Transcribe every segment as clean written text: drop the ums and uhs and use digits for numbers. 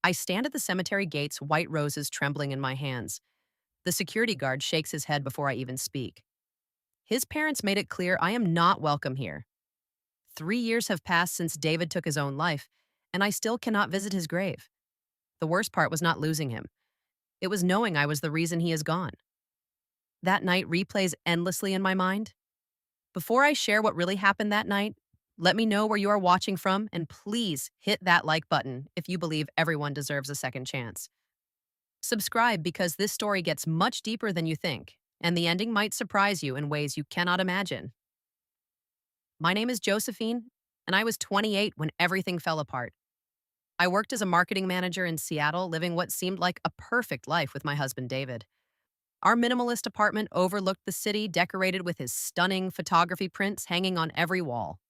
I stand at the cemetery gates, white roses trembling in my hands. The security guard shakes his head before I even speak. His parents made it clear I am not welcome here. 3 years have passed since David took his own life, and I still cannot visit his grave. The worst part was not losing him. It was knowing I was the reason he is gone. That night replays endlessly in my mind. Before I share what really happened that night, let me know where you are watching from, and please hit that like button if you believe everyone deserves a second chance. Subscribe because this story gets much deeper than you think, and the ending might surprise you in ways you cannot imagine. My name is Josephine, and I was 28 when everything fell apart. I worked as a marketing manager in Seattle, living what seemed like a perfect life with my husband, David. Our minimalist apartment overlooked the city, decorated with his stunning photography prints hanging on every wall.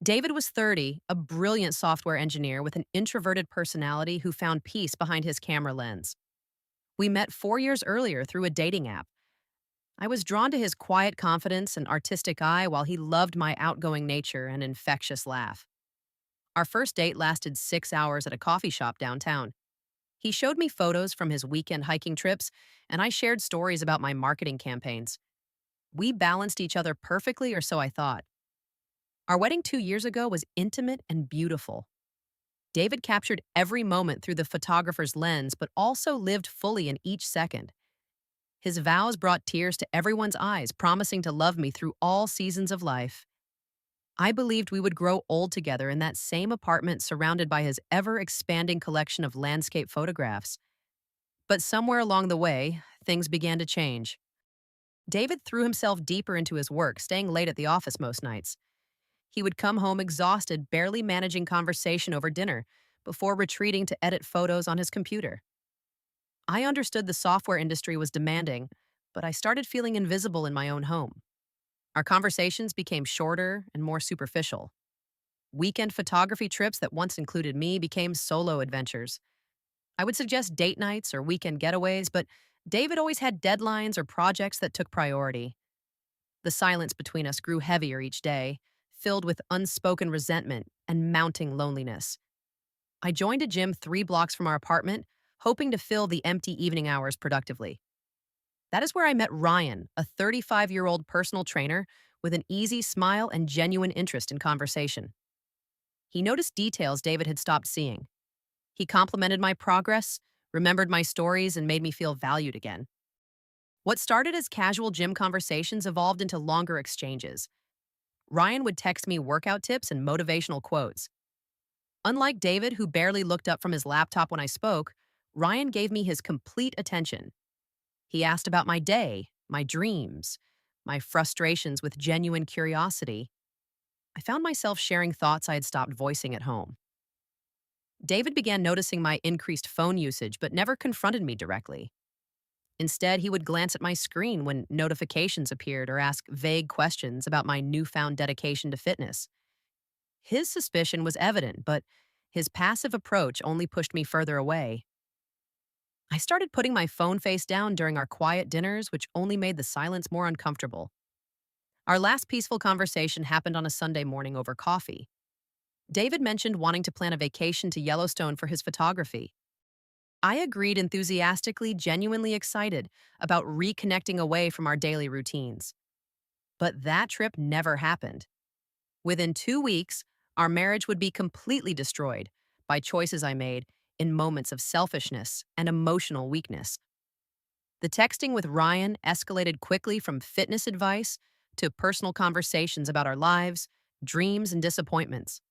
David was 30, a brilliant software engineer with an introverted personality who found peace behind his camera lens. We met 4 years earlier through a dating app. I was drawn to his quiet confidence and artistic eye, while he loved my outgoing nature and infectious laugh. Our first date lasted 6 hours at a coffee shop downtown. He showed me photos from his weekend hiking trips, and I shared stories about my marketing campaigns. We balanced each other perfectly, or so I thought. Our wedding 2 years ago was intimate and beautiful. David captured every moment through the photographer's lens, but also lived fully in each second. His vows brought tears to everyone's eyes, promising to love me through all seasons of life. I believed we would grow old together in that same apartment, surrounded by his ever-expanding collection of landscape photographs. But somewhere along the way, things began to change. David threw himself deeper into his work, staying late at the office most nights. He would come home exhausted, barely managing conversation over dinner, before retreating to edit photos on his computer. I understood the software industry was demanding, but I started feeling invisible in my own home. Our conversations became shorter and more superficial. Weekend photography trips that once included me became solo adventures. I would suggest date nights or weekend getaways, but David always had deadlines or projects that took priority. The silence between us grew heavier each day, filled with unspoken resentment and mounting loneliness. I joined a gym 3 blocks from our apartment, hoping to fill the empty evening hours productively. That is where I met Ryan, a 35-year-old personal trainer with an easy smile and genuine interest in conversation. He noticed details David had stopped seeing. He complimented my progress, remembered my stories, and made me feel valued again. What started as casual gym conversations evolved into longer exchanges. Ryan would text me workout tips and motivational quotes. Unlike David, who barely looked up from his laptop when I spoke, Ryan gave me his complete attention. He asked about my day, my dreams, my frustrations with genuine curiosity. I found myself sharing thoughts I had stopped voicing at home. David began noticing my increased phone usage, but never confronted me directly. Instead, he would glance at my screen when notifications appeared or ask vague questions about my newfound dedication to fitness. His suspicion was evident, but his passive approach only pushed me further away. I started putting my phone face down during our quiet dinners, which only made the silence more uncomfortable. Our last peaceful conversation happened on a Sunday morning over coffee. David mentioned wanting to plan a vacation to Yellowstone for his photography. I agreed enthusiastically, genuinely excited about reconnecting away from our daily routines. But that trip never happened. Within 2 weeks, our marriage would be completely destroyed by choices I made in moments of selfishness and emotional weakness. The texting with Ryan escalated quickly from fitness advice to personal conversations about our lives, dreams, and disappointments.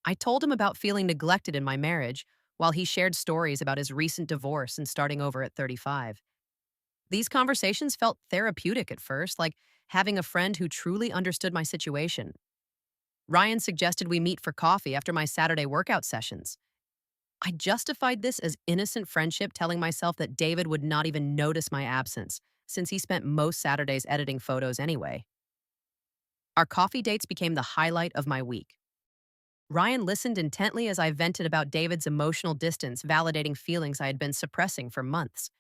I told him about feeling neglected in my marriage, while he shared stories about his recent divorce and starting over at 35. These conversations felt therapeutic at first, like having a friend who truly understood my situation. Ryan suggested we meet for coffee after my Saturday workout sessions. I justified this as innocent friendship, telling myself that David would not even notice my absence, since he spent most Saturdays editing photos anyway. Our coffee dates became the highlight of my week. Ryan listened intently as I vented about David's emotional distance, validating feelings I had been suppressing for months.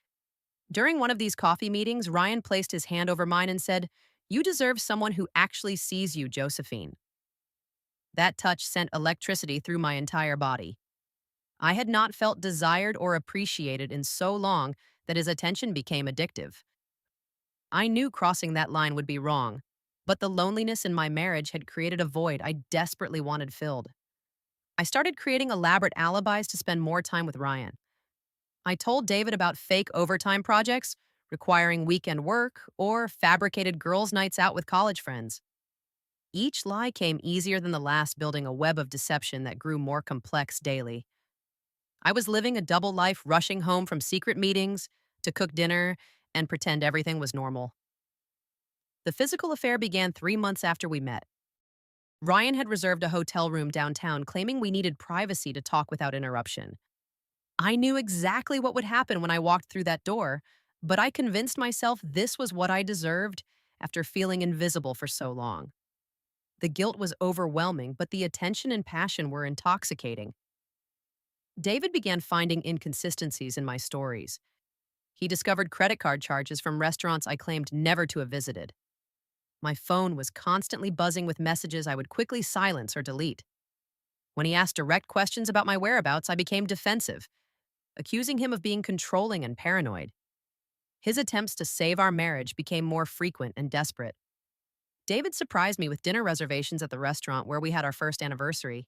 During one of these coffee meetings, Ryan placed his hand over mine and said, "You deserve someone who actually sees you, Josephine." That touch sent electricity through my entire body. I had not felt desired or appreciated in so long that his attention became addictive. I knew crossing that line would be wrong, but the loneliness in my marriage had created a void I desperately wanted filled. I started creating elaborate alibis to spend more time with Ryan. I told David about fake overtime projects requiring weekend work or fabricated girls' nights out with college friends. Each lie came easier than the last, building a web of deception that grew more complex daily. I was living a double life, rushing home from secret meetings to cook dinner and pretend everything was normal. The physical affair began 3 months after we met. Ryan had reserved a hotel room downtown, claiming we needed privacy to talk without interruption. I knew exactly what would happen when I walked through that door, but I convinced myself this was what I deserved after feeling invisible for so long. The guilt was overwhelming, but the attention and passion were intoxicating. David began finding inconsistencies in my stories. He discovered credit card charges from restaurants I claimed never to have visited. My phone was constantly buzzing with messages I would quickly silence or delete. When he asked direct questions about my whereabouts, I became defensive, accusing him of being controlling and paranoid. His attempts to save our marriage became more frequent and desperate. David surprised me with dinner reservations at the restaurant where we had our first anniversary.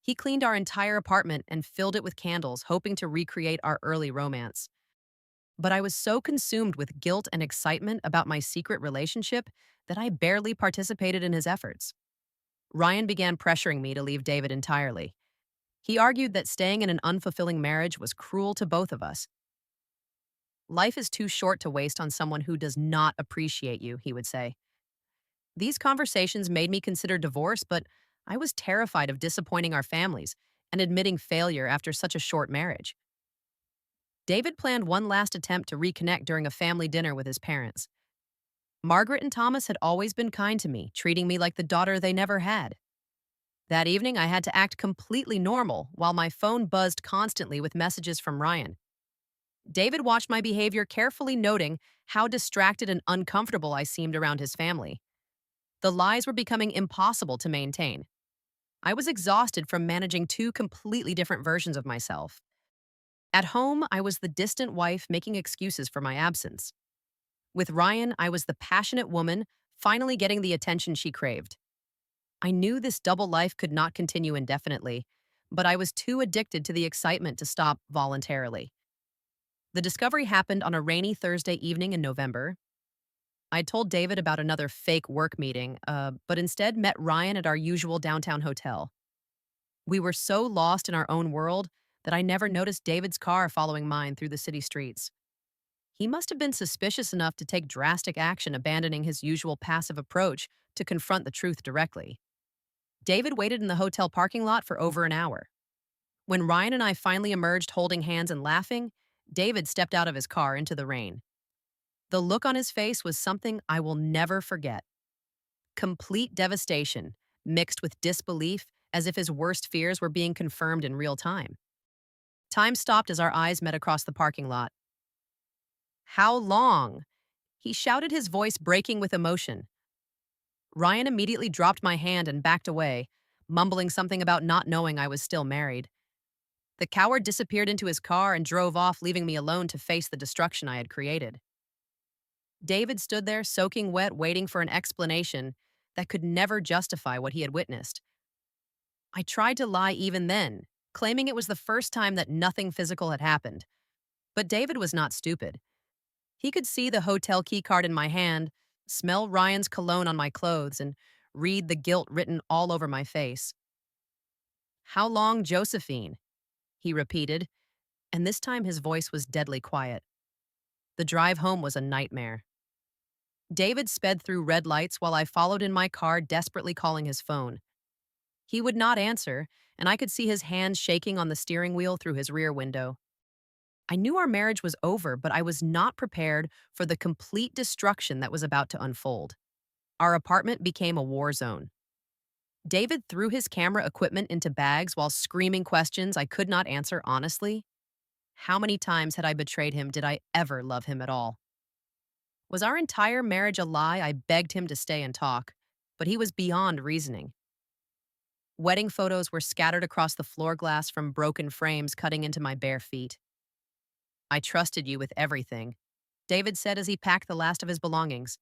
He cleaned our entire apartment and filled it with candles, hoping to recreate our early romance. But I was so consumed with guilt and excitement about my secret relationship that I barely participated in his efforts. Ryan began pressuring me to leave David entirely. He argued that staying in an unfulfilling marriage was cruel to both of us. Life is too short to waste on someone who does not appreciate you, he would say. These conversations made me consider divorce, but I was terrified of disappointing our families and admitting failure after such a short marriage. David planned one last attempt to reconnect during a family dinner with his parents. Margaret and Thomas had always been kind to me, treating me like the daughter they never had. That evening, I had to act completely normal while my phone buzzed constantly with messages from Ryan. David watched my behavior carefully, noting how distracted and uncomfortable I seemed around his family. The lies were becoming impossible to maintain. I was exhausted from managing two completely different versions of myself. At home, I was the distant wife making excuses for my absence. With Ryan, I was the passionate woman finally getting the attention she craved. I knew this double life could not continue indefinitely, but I was too addicted to the excitement to stop voluntarily. The discovery happened on a rainy Thursday evening in November. I told David about another fake work meeting, but instead met Ryan at our usual downtown hotel. We were so lost in our own world that I never noticed David's car following mine through the city streets. He must have been suspicious enough to take drastic action, abandoning his usual passive approach to confront the truth directly. David waited in the hotel parking lot for over an hour. When Ryan and I finally emerged holding hands and laughing, David stepped out of his car into the rain. The look on his face was something I will never forget. Complete devastation, mixed with disbelief, as if his worst fears were being confirmed in real time. Time stopped as our eyes met across the parking lot. "How long?" He shouted, his voice breaking with emotion. Ryan immediately dropped my hand and backed away, mumbling something about not knowing I was still married. The coward disappeared into his car and drove off, leaving me alone to face the destruction I had created. David stood there, soaking wet, waiting for an explanation that could never justify what he had witnessed. I tried to lie even then, claiming it was the first time that nothing physical had happened. But David was not stupid. He could see the hotel key card in my hand, smell Ryan's cologne on my clothes, and read the guilt written all over my face. "How long, Josephine?" he repeated, and this time his voice was deadly quiet. The drive home was a nightmare. David sped through red lights while I followed in my car, desperately calling his phone. He would not answer, and I could see his hands shaking on the steering wheel through his rear window. I knew our marriage was over, but I was not prepared for the complete destruction that was about to unfold. Our apartment became a war zone. David threw his camera equipment into bags while screaming questions I could not answer honestly. How many times had I betrayed him? Did I ever love him at all? Was our entire marriage a lie? I begged him to stay and talk, but he was beyond reasoning. Wedding photos were scattered across the floor glass from broken frames cutting into my bare feet. I trusted you with everything, David said as he packed the last of his belongings.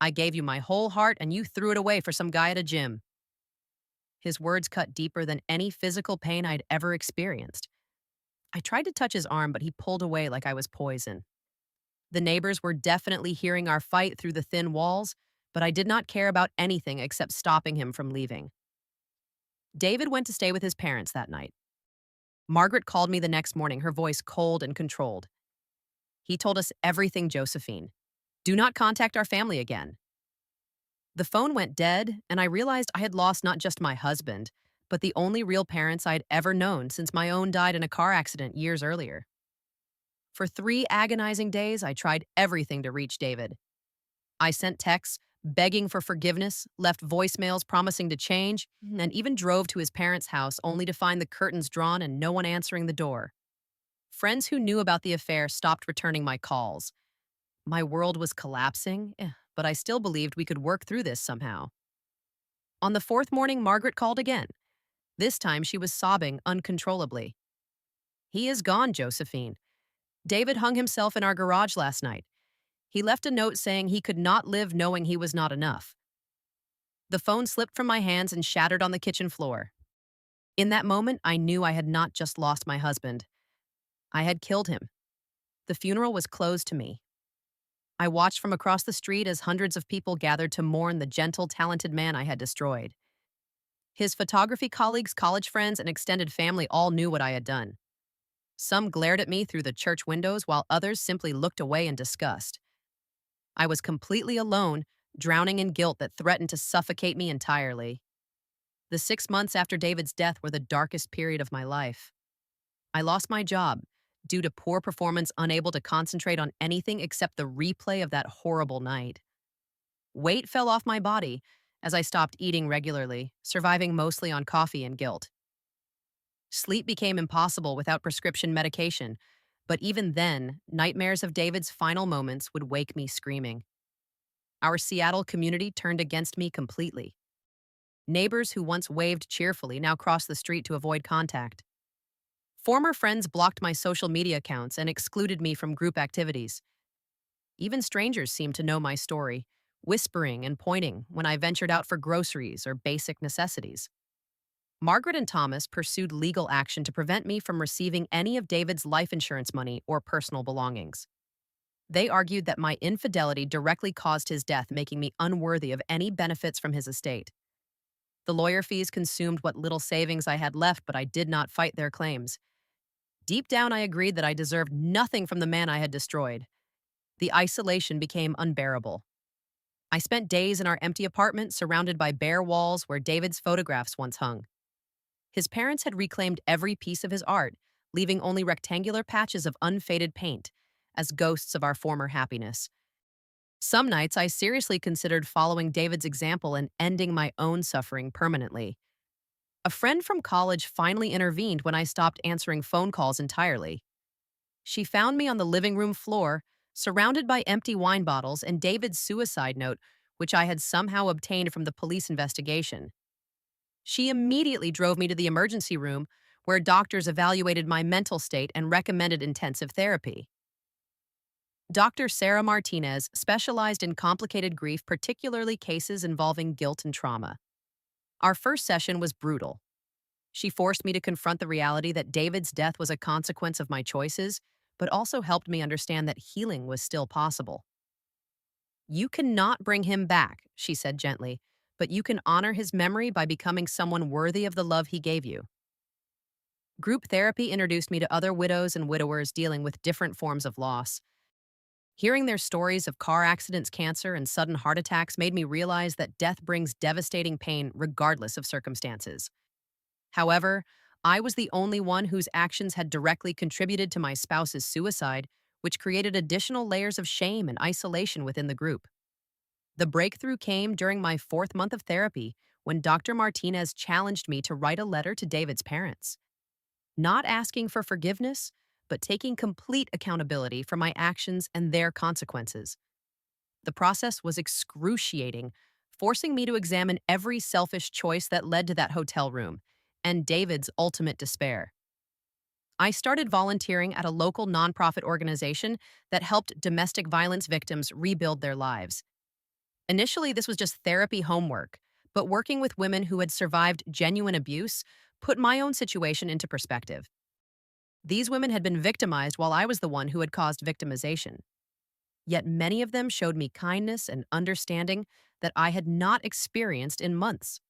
I gave you my whole heart and you threw it away for some guy at a gym. His words cut deeper than any physical pain I'd ever experienced. I tried to touch his arm, but he pulled away like I was poison. The neighbors were definitely hearing our fight through the thin walls, but I did not care about anything except stopping him from leaving. David went to stay with his parents that night. Margaret called me the next morning, her voice cold and controlled. He told us everything, Josephine. Do not contact our family again. The phone went dead, and I realized I had lost not just my husband, but the only real parents I'd ever known since my own died in a car accident years earlier. For 3 agonizing days, I tried everything to reach David. I sent texts begging for forgiveness, left voicemails promising to change, and even drove to his parents' house only to find the curtains drawn and no one answering the door. Friends who knew about the affair stopped returning my calls. My world was collapsing, but I still believed we could work through this somehow. On the 4th morning, Margaret called again. This time, she was sobbing uncontrollably. He is gone, Josephine. David hung himself in our garage last night. He left a note saying he could not live knowing he was not enough. The phone slipped from my hands and shattered on the kitchen floor. In that moment, I knew I had not just lost my husband. I had killed him. The funeral was closed to me. I watched from across the street as hundreds of people gathered to mourn the gentle, talented man I had destroyed. His photography colleagues, college friends, and extended family all knew what I had done. Some glared at me through the church windows, while others simply looked away in disgust. I was completely alone, drowning in guilt that threatened to suffocate me entirely. The 6 months after David's death were the darkest period of my life. I lost my job due to poor performance, unable to concentrate on anything except the replay of that horrible night. Weight fell off my body as I stopped eating regularly, surviving mostly on coffee and guilt. Sleep became impossible without prescription medication, but even then, nightmares of David's final moments would wake me screaming. Our Seattle community turned against me completely. Neighbors who once waved cheerfully now crossed the street to avoid contact. Former friends blocked my social media accounts and excluded me from group activities. Even strangers seemed to know my story, whispering and pointing when I ventured out for groceries or basic necessities. Margaret and Thomas pursued legal action to prevent me from receiving any of David's life insurance money or personal belongings. They argued that my infidelity directly caused his death, making me unworthy of any benefits from his estate. The lawyer fees consumed what little savings I had left, but I did not fight their claims. Deep down, I agreed that I deserved nothing from the man I had destroyed. The isolation became unbearable. I spent days in our empty apartment surrounded by bare walls where David's photographs once hung. His parents had reclaimed every piece of his art, leaving only rectangular patches of unfaded paint as ghosts of our former happiness. Some nights I seriously considered following David's example and ending my own suffering permanently. A friend from college finally intervened when I stopped answering phone calls entirely. She found me on the living room floor, surrounded by empty wine bottles and David's suicide note, which I had somehow obtained from the police investigation. She immediately drove me to the emergency room, where doctors evaluated my mental state and recommended intensive therapy. Dr. Sarah Martinez specialized in complicated grief, particularly cases involving guilt and trauma. Our first session was brutal. She forced me to confront the reality that David's death was a consequence of my choices, but also helped me understand that healing was still possible. You cannot bring him back, she said gently, but you can honor his memory by becoming someone worthy of the love he gave you. Group therapy introduced me to other widows and widowers dealing with different forms of loss. Hearing their stories of car accidents, cancer, and sudden heart attacks made me realize that death brings devastating pain regardless of circumstances. However, I was the only one whose actions had directly contributed to my spouse's suicide, which created additional layers of shame and isolation within the group. The breakthrough came during my 4th month of therapy when Dr. Martinez challenged me to write a letter to David's parents. Not asking for forgiveness, but taking complete accountability for my actions and their consequences. The process was excruciating, forcing me to examine every selfish choice that led to that hotel room and David's ultimate despair. I started volunteering at a local nonprofit organization that helped domestic violence victims rebuild their lives. Initially, this was just therapy homework, but working with women who had survived genuine abuse put my own situation into perspective. These women had been victimized while I was the one who had caused victimization. Yet many of them showed me kindness and understanding that I had not experienced in months.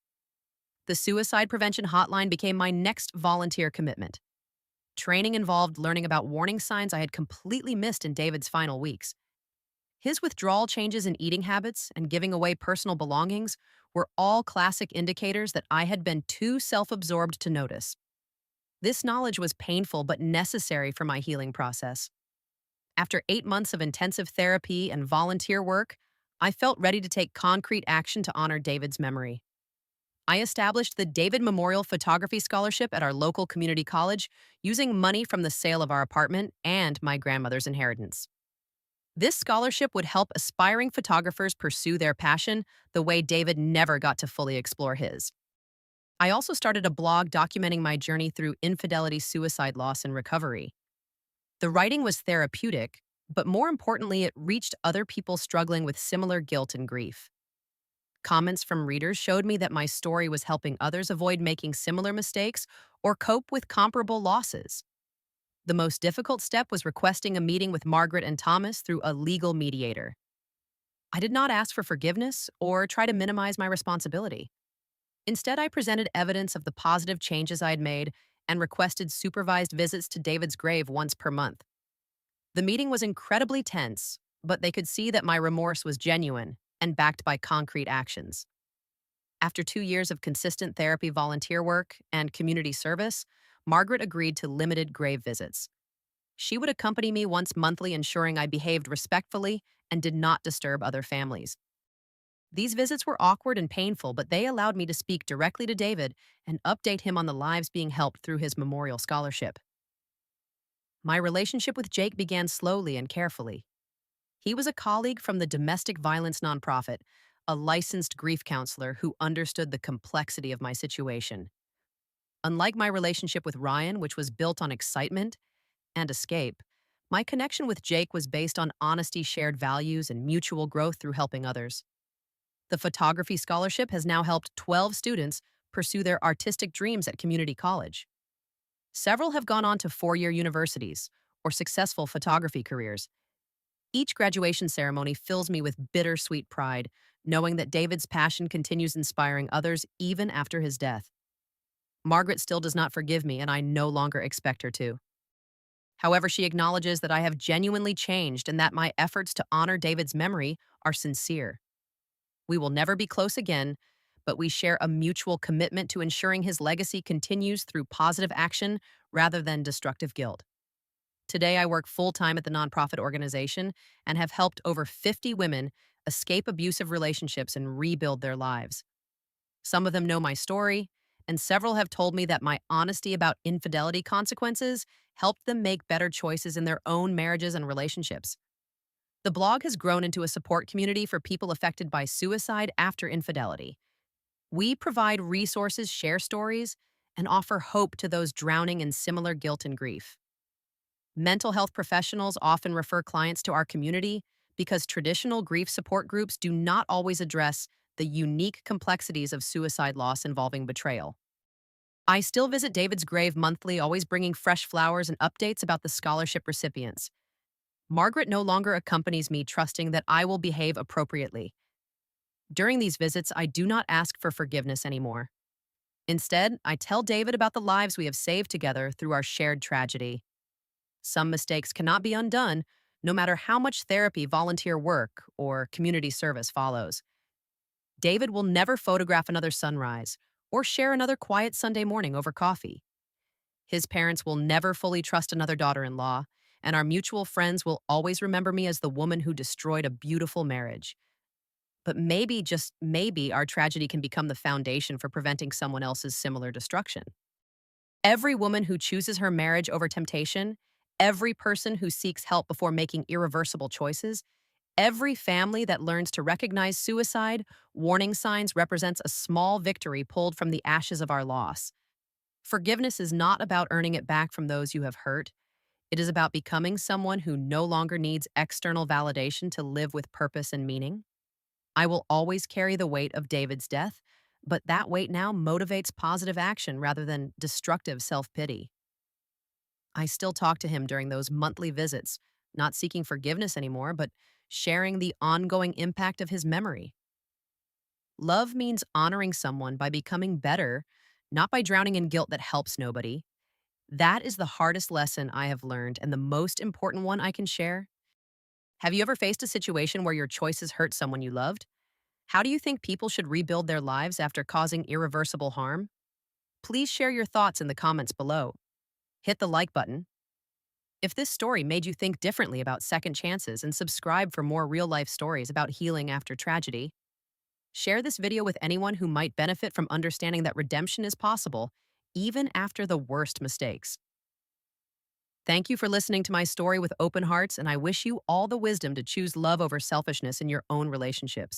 The suicide prevention hotline became my next volunteer commitment. Training involved learning about warning signs I had completely missed in David's final weeks. His withdrawal changes in eating habits and giving away personal belongings were all classic indicators that I had been too self absorbed to notice. This knowledge was painful but necessary for my healing process. After 8 months of intensive therapy and volunteer work, I felt ready to take concrete action to honor David's memory. I established the David Memorial Photography Scholarship at our local community college using money from the sale of our apartment and my grandmother's inheritance. This scholarship would help aspiring photographers pursue their passion the way David never got to fully explore his. I also started a blog documenting my journey through infidelity, suicide loss, and recovery. The writing was therapeutic, but more importantly, it reached other people struggling with similar guilt and grief. Comments from readers showed me that my story was helping others avoid making similar mistakes or cope with comparable losses. The most difficult step was requesting a meeting with Margaret and Thomas through a legal mediator. I did not ask for forgiveness or try to minimize my responsibility. Instead, I presented evidence of the positive changes I had made and requested supervised visits to David's grave once per month. The meeting was incredibly tense, but they could see that my remorse was genuine and backed by concrete actions. After 2 years of consistent therapy, volunteer work, and community service, Margaret agreed to limited grave visits. She would accompany me once monthly, ensuring I behaved respectfully and did not disturb other families. These visits were awkward and painful, but they allowed me to speak directly to David and update him on the lives being helped through his memorial scholarship. My relationship with Jake began slowly and carefully. He was a colleague from the domestic violence nonprofit, a licensed grief counselor who understood the complexity of my situation. Unlike my relationship with Ryan, which was built on excitement and escape, my connection with Jake was based on honesty, shared values, and mutual growth through helping others. The photography scholarship has now helped 12 students pursue their artistic dreams at community college. Several have gone on to four-year universities or successful photography careers. Each graduation ceremony fills me with bittersweet pride, knowing that David's passion continues inspiring others even after his death. Margaret still does not forgive me, and I no longer expect her to. However, she acknowledges that I have genuinely changed and that my efforts to honor David's memory are sincere. We will never be close again, but we share a mutual commitment to ensuring his legacy continues through positive action rather than destructive guilt. Today, I work full-time at the nonprofit organization and have helped over 50 women escape abusive relationships and rebuild their lives. Some of them know my story, and several have told me that my honesty about infidelity consequences helped them make better choices in their own marriages and relationships. The blog has grown into a support community for people affected by suicide after infidelity. We provide resources, share stories, and offer hope to those drowning in similar guilt and grief. Mental health professionals often refer clients to our community because traditional grief support groups do not always address the unique complexities of suicide loss involving betrayal. I still visit David's grave monthly, always bringing fresh flowers and updates about the scholarship recipients. Margaret no longer accompanies me, trusting that I will behave appropriately. During these visits, I do not ask for forgiveness anymore. Instead, I tell David about the lives we have saved together through our shared tragedy. Some mistakes cannot be undone, no matter how much therapy, volunteer work, or community service follows. David will never photograph another sunrise or share another quiet Sunday morning over coffee. His parents will never fully trust another daughter-in-law, and our mutual friends will always remember me as the woman who destroyed a beautiful marriage. But maybe, just maybe, our tragedy can become the foundation for preventing someone else's similar destruction. Every woman who chooses her marriage over temptation, every person who seeks help before making irreversible choices, Every family that learns to recognize suicide warning signs represents a small victory pulled from the ashes of our loss. Forgiveness is not about earning it back from those you have hurt. It is about becoming someone who no longer needs external validation to live with purpose and meaning. I will always carry the weight of David's death, but that weight now motivates positive action rather than destructive self pity. I still talk to him during those monthly visits, not seeking forgiveness anymore, but sharing the ongoing impact of his memory. Love means honoring someone by becoming better, not by drowning in guilt that helps nobody. That is the hardest lesson I have learned and the most important one I can share. Have you ever faced a situation where your choices hurt someone you loved? How do you think people should rebuild their lives after causing irreversible harm? Please share your thoughts in the comments below. Hit the like button. If this story made you think differently about second chances, and subscribe for more real life stories about healing after tragedy. Share this video with anyone who might benefit from understanding that redemption is possible, even after the worst mistakes. Thank you for listening to my story with open hearts, and I wish you all the wisdom to choose love over selfishness in your own relationships.